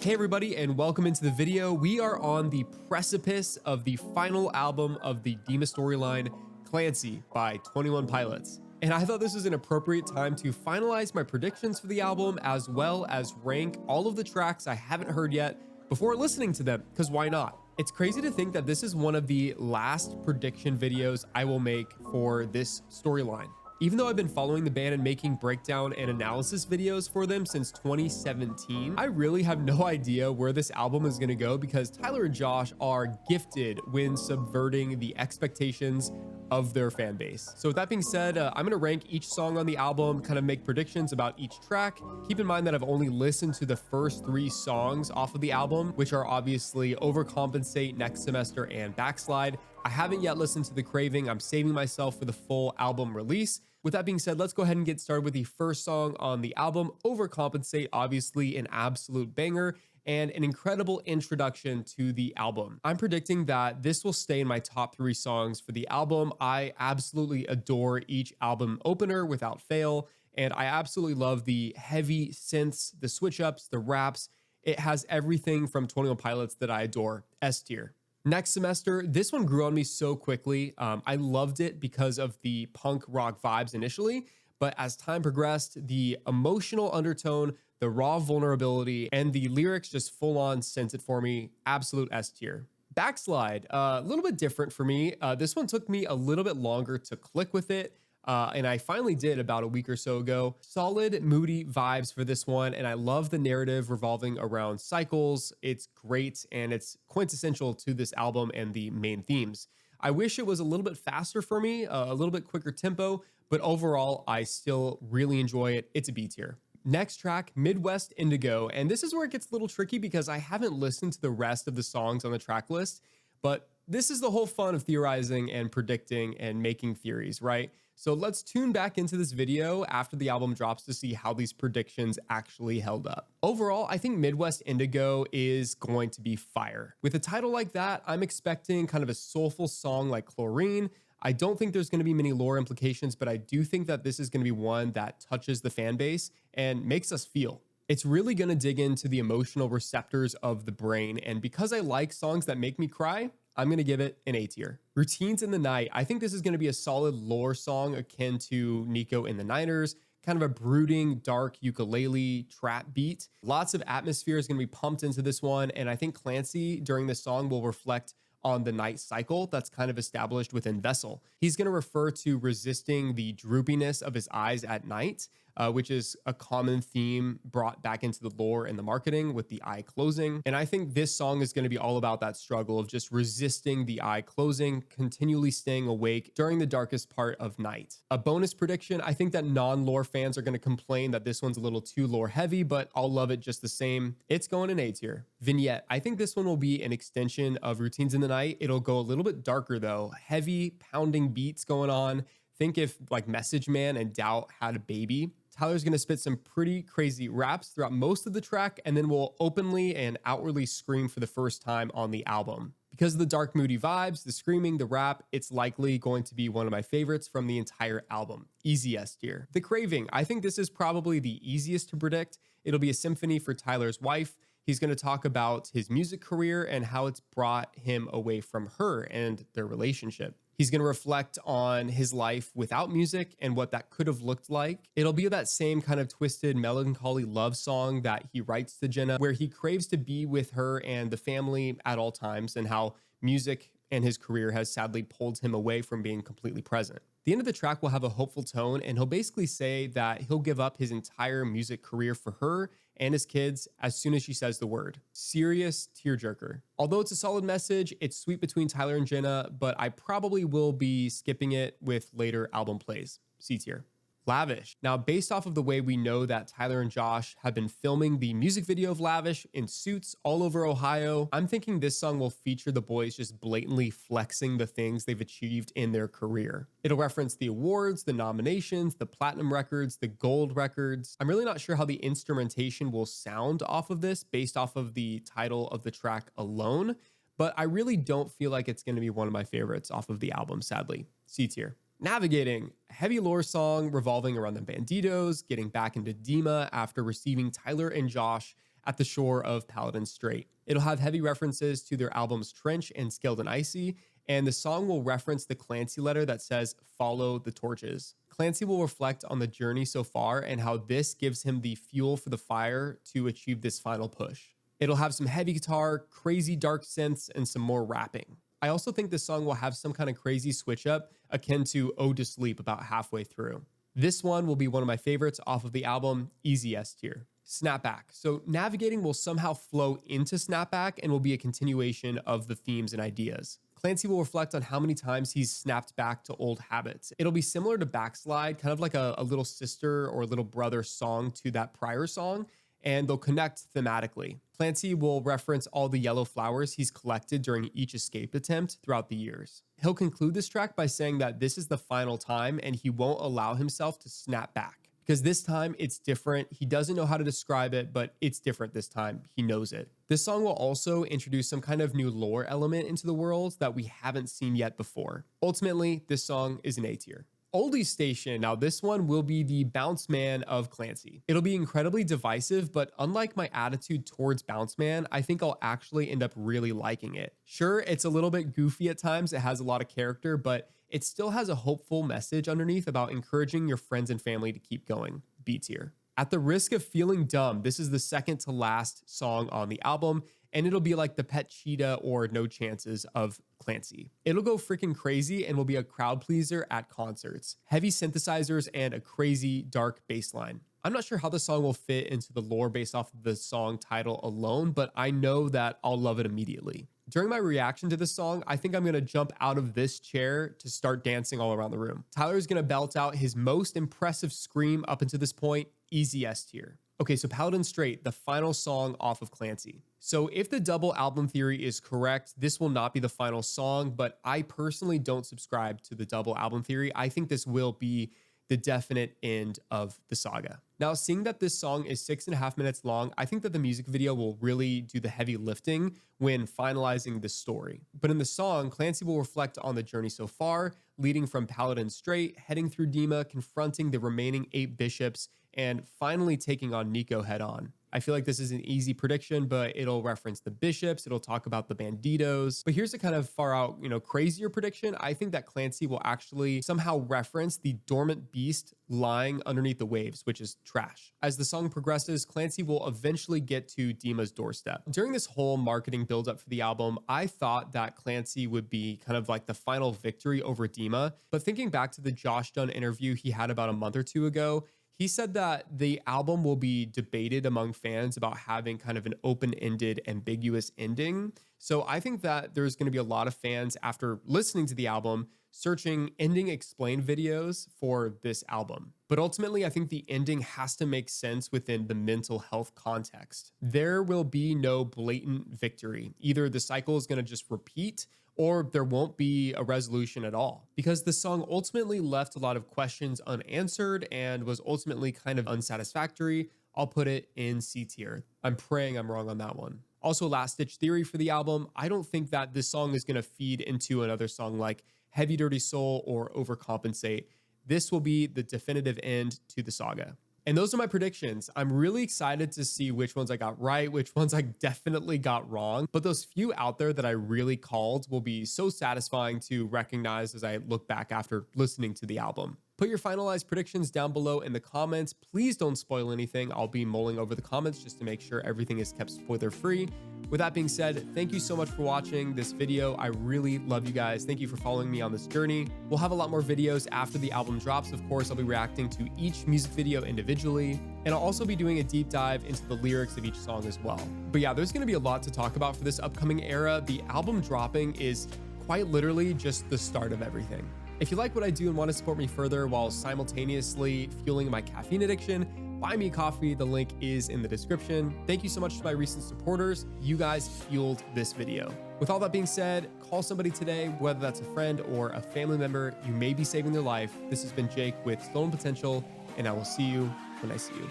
Hey everybody, and welcome into the video. We are on the precipice of the final album of the Dima storyline, Clancy by 21 Pilots. And I thought this was an appropriate time to finalize my predictions for the album, as well as rank all of the tracks I haven't heard yet before listening to them, because why not? It's crazy to think that this is one of the last prediction videos I will make for this storyline. Even though I've been following the band and making breakdown and analysis videos for them since 2017, I really have no idea where this album is going to go because Tyler and Josh are gifted when subverting the expectations of their fan base. So with that being said, I'm going to rank each song on the album, kind of make predictions about each track. Keep in mind that I've only listened to the first 3 songs off of the album, which are obviously Overcompensate, Next Semester, and Backslide. I haven't yet listened to the Craving. I'm saving myself for the full album release. With that being said, let's go ahead and get started with the first song on the album, Overcompensate, obviously an absolute banger and an incredible introduction to the album. I'm predicting that this will stay in my top 3 songs for the album. I absolutely adore each album opener without fail, and I absolutely love the heavy synths, the switch ups, the raps. It has everything from 21 Pilots that I adore. S tier. Next Semester, this one grew on me so quickly. I loved it because of the punk rock vibes initially, but as time progressed, the emotional undertone, the raw vulnerability, and the lyrics just full on sent it for me. Absolute S tier. Backslide, a little bit different for me. This one took me a little bit longer to click with it. And I finally did about a week or so ago. Solid, moody vibes for this one, and I love the narrative revolving around cycles. It's great, and it's quintessential to this album and the main themes. I wish it was a little bit faster for me, a little bit quicker tempo, but overall, I still really enjoy it. It's a B tier. Next track, Midwest Indigo, and this is where it gets a little tricky because I haven't listened to the rest of the songs on the track list, but this is the whole fun of theorizing and predicting and making theories, right? So let's tune back into this video after the album drops to see how these predictions actually held up. Overall, I think Midwest Indigo is going to be fire. With a title like that, I'm expecting kind of a soulful song like Chlorine. I don't think there's going to be many lore implications, but I do think that this is going to be one that touches the fan base and makes us feel. It's really going to dig into the emotional receptors of the brain, and because I like songs that make me cry, I'm going to give it an A tier. Routines in the Night. I think this is going to be a solid lore song akin to Nico in the Niners, kind of a brooding, dark ukulele trap beat. Lots of atmosphere is going to be pumped into this one, and I think Clancy during this song will reflect on the night cycle that's kind of established within Vessel. He's going to refer to resisting the droopiness of his eyes at night, which is a common theme brought back into the lore and the marketing with the eye closing. And I think this song is going to be all about that struggle of just resisting the eye closing, continually staying awake during the darkest part of night. A bonus prediction, I think that non-lore fans are going to complain that this one's a little too lore heavy, but I'll love it just the same. It's going in A tier. Vignette, I think this one will be an extension of Routines in the Night. It'll go a little bit darker though. Heavy pounding beats going on. Think if like Message Man and Doubt had a baby. Tyler's going to spit some pretty crazy raps throughout most of the track, and then will openly and outwardly scream for the first time on the album. Because of the dark, moody vibes, the screaming, the rap, it's likely going to be one of my favorites from the entire album. Easy S tier. The Craving, I think this is probably the easiest to predict. It'll be a symphony for Tyler's wife. He's going to talk about his music career and how it's brought him away from her and their relationship. He's going to reflect on his life without music and what that could have looked like. It'll be that same kind of twisted, melancholy love song that he writes to Jenna, where he craves to be with her and the family at all times, and how music and his career has sadly pulled him away from being completely present. The end of the track will have a hopeful tone, and he'll basically say that he'll give up his entire music career for her and his kids as soon as she says the word. Serious tearjerker. Although it's a solid message, it's sweet between Tyler and Jenna, but I probably will be skipping it with later album plays. C tier. Lavish. Now, based off of the way we know that Tyler and Josh have been filming the music video of Lavish in suits all over Ohio, I'm thinking this song will feature the boys just blatantly flexing the things they've achieved in their career. It'll reference the awards, the nominations, the platinum records, the gold records. I'm really not sure how the instrumentation will sound off of this based off of the title of the track alone, but I really don't feel like it's going to be one of my favorites off of the album, sadly. C tier. Navigating, a heavy lore song revolving around the Bandidos, getting back into Dima after receiving Tyler and Josh at the shore of Paladin Strait. It'll have heavy references to their albums Trench and Skilled and Icy, and the song will reference the Clancy letter that says, "Follow the torches." Clancy will reflect on the journey so far and how this gives him the fuel for the fire to achieve this final push. It'll have some heavy guitar, crazy dark synths, and some more rapping. I also think this song will have some kind of crazy switch up akin to Ode to Sleep about halfway through. This one will be one of my favorites off of the album, easy S tier. Snapback. So navigating will somehow flow into Snapback and will be a continuation of the themes and ideas. Clancy will reflect on how many times he's snapped back to old habits. It'll be similar to Backslide, kind of like a little sister or little brother song to that prior song, and they'll connect thematically. Clancy will reference all the yellow flowers he's collected during each escape attempt throughout the years. He'll conclude this track by saying that this is the final time and he won't allow himself to snap back. Because this time it's different. He doesn't know how to describe it, but it's different this time. He knows it. This song will also introduce some kind of new lore element into the world that we haven't seen yet before. Ultimately, this song is an A tier. Oldies Station. Now this one will be the Bounce Man of Clancy. It'll be incredibly divisive, but unlike my attitude towards Bounce Man, I think I'll actually end up really liking it. Sure, it's a little bit goofy at times. It has a lot of character, but it still has a hopeful message underneath about encouraging your friends and family to keep going. B tier. At the risk of feeling dumb, this is the second to last song on the album, and it'll be like the Pet Cheetah or No Chances of Clancy. It'll go freaking crazy and will be a crowd pleaser at concerts. Heavy synthesizers and a crazy dark bass line. I'm not sure how the song will fit into the lore based off of the song title alone, but I know that I'll love it immediately. During my reaction to this song, I think I'm going to jump out of this chair to start dancing all around the room. Tyler's going to belt out his most impressive scream up until this point, easy S tier. Okay, so Paladin Strait, the final song off of Clancy. So if the double album theory is correct, this will not be the final song, but I personally don't subscribe to the double album theory. I think this will be the definite end of the saga. Now, seeing that this song is 6.5 minutes long, I think that the music video will really do the heavy lifting when finalizing the story. But in the song, Clancy will reflect on the journey so far, leading from Paladin Strait, heading through Dima, confronting the remaining 8 bishops, and finally taking on Nico head on. I feel like this is an easy prediction, but it'll reference the bishops. It'll talk about the banditos. But here's a kind of far out, crazier prediction. I think that Clancy will actually somehow reference the dormant beast lying underneath the waves, which is trash. As the song progresses, Clancy will eventually get to Dima's doorstep. During this whole marketing buildup for the album, I thought that Clancy would be kind of like the final victory over Dima. But thinking back to the Josh Dunn interview he had about a month or two ago, he said that the album will be debated among fans about having kind of an open-ended, ambiguous ending. So I think that there's going to be a lot of fans after listening to the album searching ending explain videos for this album. But ultimately, I think the ending has to make sense within the mental health context. There will be no blatant victory. Either the cycle is going to just repeat or there won't be a resolution at all, because the song ultimately left a lot of questions unanswered and was ultimately kind of unsatisfactory. I'll put it in C tier. I'm praying I'm wrong on that one. Also, last ditch theory for the album, I don't think that this song is going to feed into another song like Heavy Dirty Soul or Overcompensate. This will be the definitive end to the saga. And those are my predictions. I'm really excited to see which ones I got right, which ones I definitely got wrong. But those few out there that I really called will be so satisfying to recognize as I look back after listening to the album. Put your finalized predictions down below in the comments. Please don't spoil anything. I'll be mulling over the comments just to make sure everything is kept spoiler free. With that being said, thank you so much for watching this video. I really love you guys. Thank you for following me on this journey. We'll have a lot more videos after the album drops. Of course, I'll be reacting to each music video individually, and I'll also be doing a deep dive into the lyrics of each song as well. But yeah, there's going to be a lot to talk about for this upcoming era. The album dropping is quite literally just the start of everything. If you like what I do and want to support me further while simultaneously fueling my caffeine addiction, buy me a coffee. The link is in the description. Thank you so much to my recent supporters. You guys fueled this video. With all that being said, call somebody today, whether that's a friend or a family member. You may be saving their life. This has been Jake with Stolen Potential, and I will see you when I see you.